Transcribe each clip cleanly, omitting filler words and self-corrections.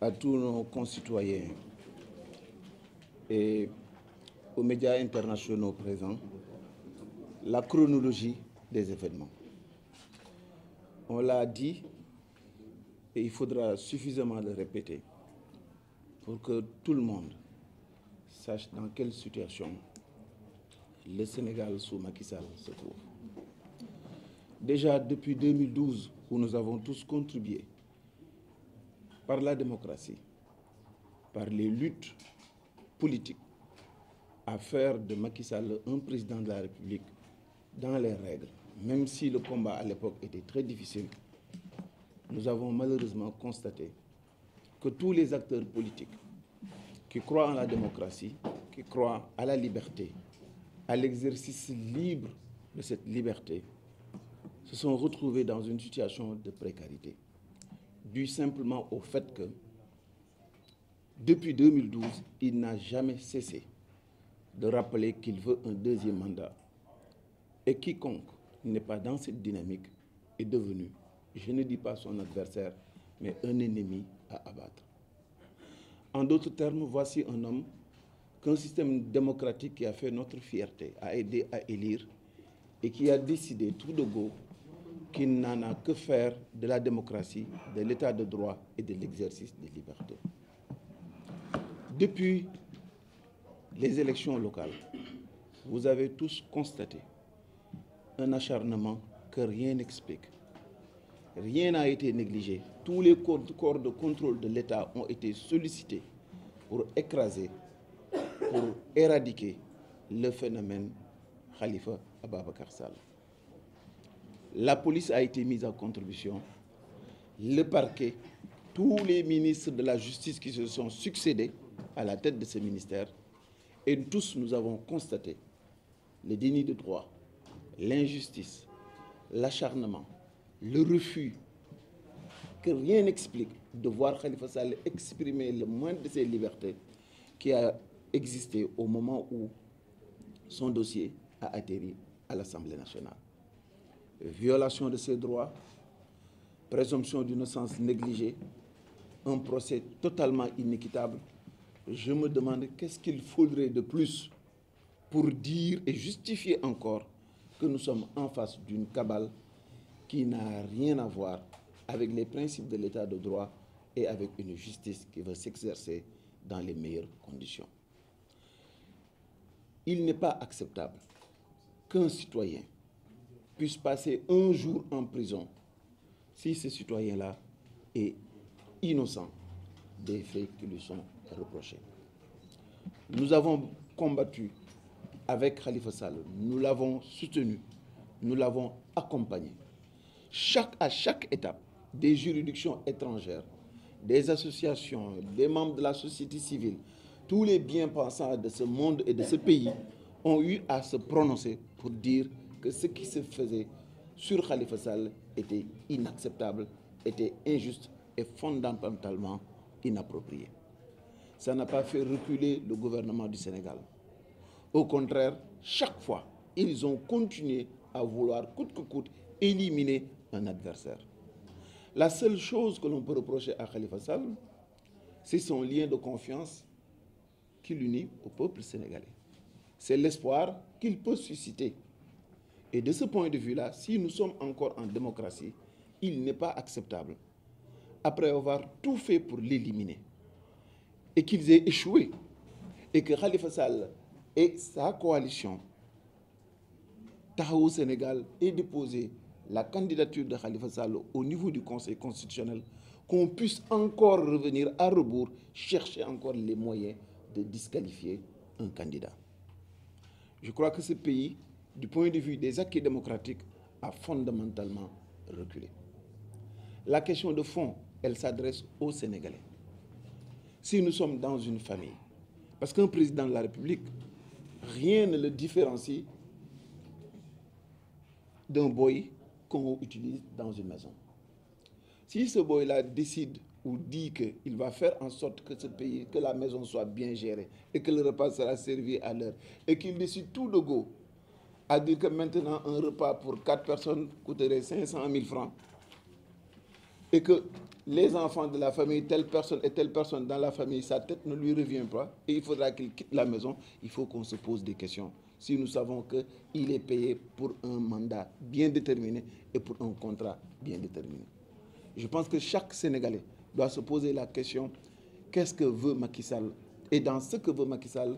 à tous nos concitoyens et aux médias internationaux présents la chronologie des événements. On l'a dit et il faudra suffisamment le répéter pour que tout le monde sache dans quelle situation le Sénégal sous Macky Sall se trouve. Déjà depuis 2012, où nous avons tous contribué par la démocratie, par les luttes politiques, à faire de Macky Sall un président de la République dans les règles, même si le combat à l'époque était très difficile, nous avons malheureusement constaté que tous les acteurs politiques qui croient en la démocratie, qui croient à la liberté, à l'exercice libre de cette liberté, se sont retrouvés dans une situation de précarité, due simplement au fait que, depuis 2012, il n'a jamais cessé de rappeler qu'il veut un deuxième mandat. Et quiconque n'est pas dans cette dynamique est devenu, je ne dis pas son adversaire, mais un ennemi à abattre. En d'autres termes, voici un homme qu'un système démocratique qui a fait notre fierté a aidé à élire et qui a décidé tout de go qu'il n'en a que faire de la démocratie, de l'état de droit et de l'exercice des libertés. Depuis les élections locales, vous avez tous constaté un acharnement que rien n'explique. Rien n'a été négligé. Tous les corps de contrôle de l'État ont été sollicités pour écraser, pour éradiquer le phénomène Khalifa Ababacar Sall. La police a été mise en contribution, le parquet, tous les ministres de la justice qui se sont succédés à la tête de ce ministère, et tous nous avons constaté le déni de droit, l'injustice, l'acharnement, le refus que rien n'explique de voir Khalifa Sall exprimer le moindre de ses libertés qui a existé au moment où son dossier a atterri à l'Assemblée nationale. Violation de ses droits, présomption d'innocence négligée, un procès totalement inéquitable. Je me demande qu'est-ce qu'il faudrait de plus pour dire et justifier encore que nous sommes en face d'une cabale qui n'a rien à voir avec les principes de l'état de droit et avec une justice qui va s'exercer dans les meilleures conditions. Il n'est pas acceptable qu'un citoyen puisse passer un jour en prison si ce citoyen-là est innocent des faits qui lui sont reprochés. Nous avons combattu avec Khalifa Sall, nous l'avons soutenu, nous l'avons accompagné. À chaque étape, des juridictions étrangères, des associations, des membres de la société civile, tous les bien-pensants de ce monde et de ce pays ont eu à se prononcer pour dire que ce qui se faisait sur Khalifa Sall était inacceptable, était injuste et fondamentalement inapproprié. Ça n'a pas fait reculer le gouvernement du Sénégal. Au contraire, chaque fois, ils ont continué à vouloir coûte que coûte éliminer un adversaire. La seule chose que l'on peut reprocher à Khalifa Sall, c'est son lien de confiance qui l'unit au peuple sénégalais. C'est l'espoir qu'il peut susciter. Et de ce point de vue-là, si nous sommes encore en démocratie, il n'est pas acceptable, après avoir tout fait pour l'éliminer, et qu'ils aient échoué, et que Khalifa Sall et sa coalition Taxawu Sénégal ait déposé la candidature de Khalifa Sall au niveau du Conseil constitutionnel, qu'on puisse encore revenir à rebours, chercher encore les moyens de disqualifier un candidat. Je crois que ce pays, du point de vue des acquis démocratiques, a fondamentalement reculé. La question de fond, elle s'adresse aux Sénégalais. Si nous sommes dans une famille, parce qu'un président de la République, rien ne le différencie d'un boy qu'on utilise dans une maison. Si ce boy-là décide ou dit qu'il va faire en sorte que ce pays, que la maison soit bien gérée et que le repas sera servi à l'heure, et qu'il décide tout de go à dire que maintenant un repas pour 4 personnes coûterait 500 000 francs, et que les enfants de la famille, telle personne et telle personne dans la famille, sa tête ne lui revient pas et il faudra qu'il quitte la maison, il faut qu'on se pose des questions. Si nous savons qu'il est payé pour un mandat bien déterminé et pour un contrat bien déterminé. Je pense que chaque Sénégalais doit se poser la question, qu'est-ce que veut Macky Sall? Et dans ce que veut Macky Sall,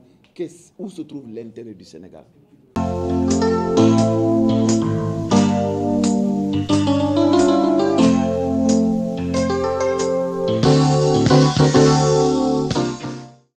où se trouve l'intérêt du Sénégal?